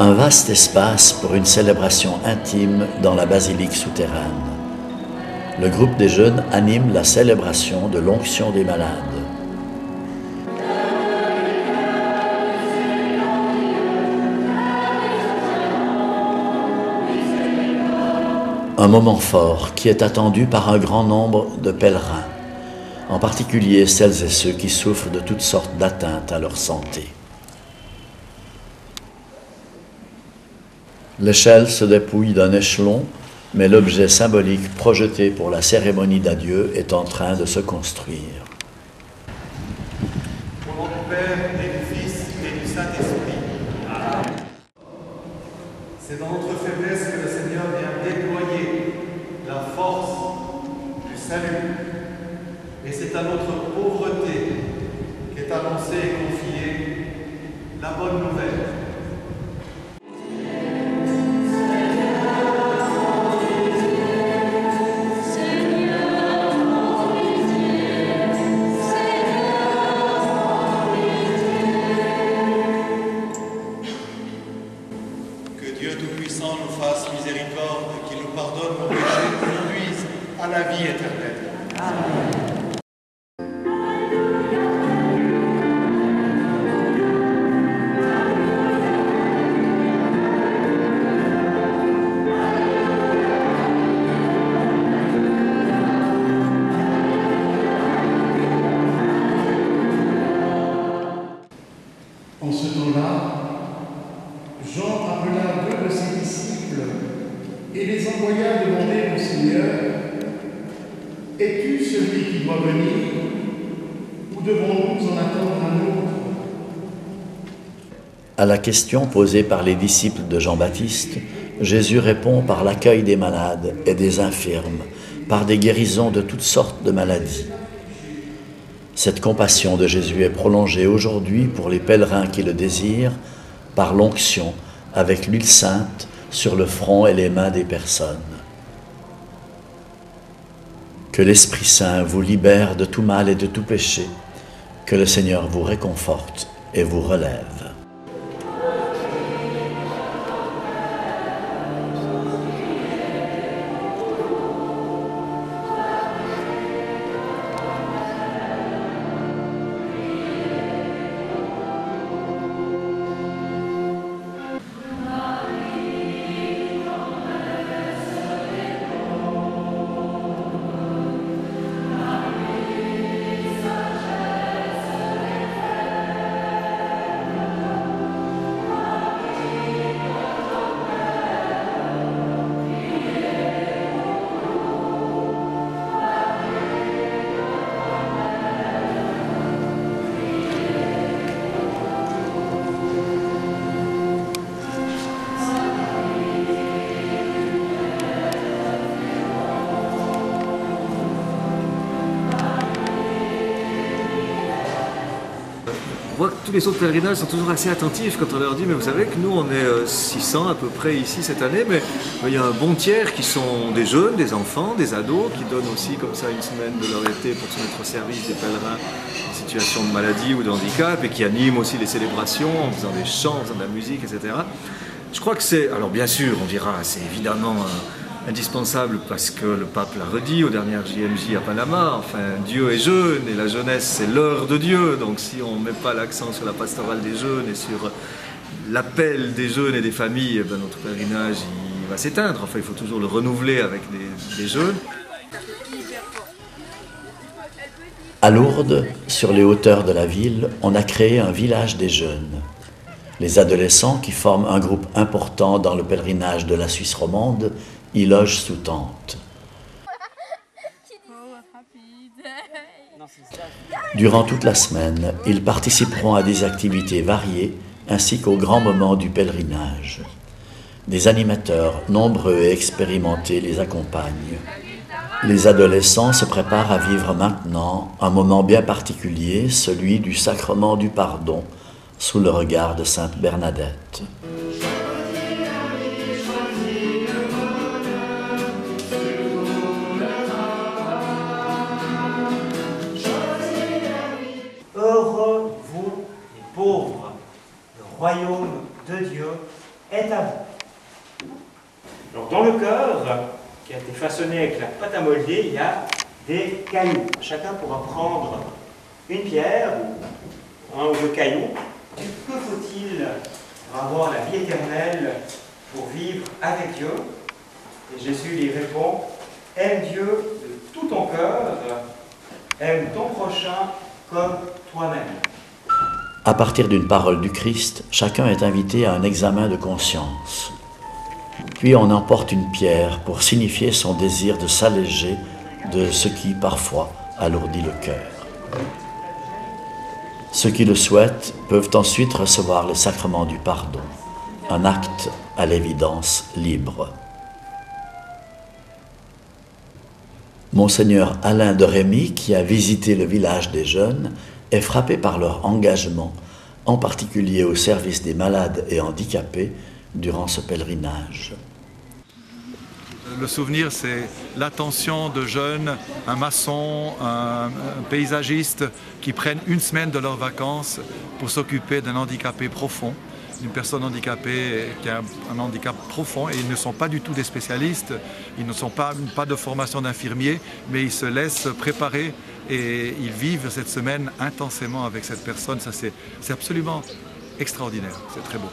Un vaste espace pour une célébration intime dans la basilique souterraine. Le groupe des jeunes anime la célébration de l'onction des malades. Un moment fort qui est attendu par un grand nombre de pèlerins, en particulier celles et ceux qui souffrent de toutes sortes d'atteintes à leur santé. L'échelle se dépouille d'un échelon, mais l'objet symbolique projeté pour la cérémonie d'adieu est en train de se construire. Au nom du Père et du Fils et du Saint-Esprit. C'est dans notre faiblesse que le Seigneur vient déployer la force du salut. Et c'est à notre pauvreté qu'est annoncée et confiée la bonne nouvelle. Dieu Tout-Puissant nous fasse miséricorde, qu'il nous pardonne nos péchés, nous conduise à la vie éternelle. Amen. En ce temps-là, Jean appela deux de ses disciples et les envoya demander au Seigneur: es-tu celui qui doit venir, ou devons-nous en attendre un autre? À la question posée par les disciples de Jean-Baptiste, Jésus répond par l'accueil des malades et des infirmes, par des guérisons de toutes sortes de maladies. Cette compassion de Jésus est prolongée aujourd'hui pour les pèlerins qui le désirent, par l'onction avec l'huile sainte sur le front et les mains des personnes. Que l'Esprit Saint vous libère de tout mal et de tout péché, que le Seigneur vous réconforte et vous relève. On voit que tous les autres pèlerinages sont toujours assez attentifs quand on leur dit mais vous savez que nous on est 600 à peu près ici cette année, mais il y a un bon tiers qui sont des jeunes, des enfants, des ados qui donnent aussi comme ça une semaine de leur été pour se mettre au service des pèlerins en situation de maladie ou de handicap et qui animent aussi les célébrations en faisant des chants, en faisant de la musique, etc. Je crois que c'est, alors bien sûr on dira c'est évidemment indispensable parce que le pape l'a redit aux dernières JMJ à Panama, enfin Dieu est jeune et la jeunesse c'est l'heure de Dieu, donc si on ne met pas l'accent sur la pastorale des jeunes et sur l'appel des jeunes et des familles, ben notre pèlerinage il va s'éteindre, enfin il faut toujours le renouveler avec des jeunes. À Lourdes, sur les hauteurs de la ville, on a créé un village des jeunes. Les adolescents, qui forment un groupe important dans le pèlerinage de la Suisse romande, y logent sous tente. Durant toute la semaine, ils participeront à des activités variées ainsi qu'aux grands moments du pèlerinage. Des animateurs nombreux et expérimentés les accompagnent. Les adolescents se préparent à vivre maintenant un moment bien particulier, celui du sacrement du pardon, sous le regard de Sainte Bernadette. Heureux vous les pauvres, le royaume de Dieu est à vous. Alors, dans le cœur, qui a été façonné avec la pâte à molder, il y a des cailloux. Chacun pourra prendre une pierre, ou un ou deux cailloux. Que faut-il pour avoir la vie éternelle, pour vivre avec Dieu? Et Jésus lui répond, aime Dieu de tout ton cœur, aime ton prochain comme toi-même. À partir d'une parole du Christ, chacun est invité à un examen de conscience. Puis on emporte une pierre pour signifier son désir de s'alléger de ce qui, parfois, alourdit le cœur. Ceux qui le souhaitent peuvent ensuite recevoir le sacrement du pardon, un acte à l'évidence libre. Monseigneur Alain de Rémy, qui a visité le village des jeunes, est frappé par leur engagement, en particulier au service des malades et handicapés, durant ce pèlerinage. Le souvenir, c'est l'attention de jeunes, un maçon, un paysagiste qui prennent une semaine de leurs vacances pour s'occuper d'un handicapé profond, d'une personne handicapée qui a un handicap profond, et ils ne sont pas du tout des spécialistes, ils ne sont pas de formation d'infirmiers, mais ils se laissent préparer et ils vivent cette semaine intensément avec cette personne. Ça, c'est absolument extraordinaire, c'est très beau.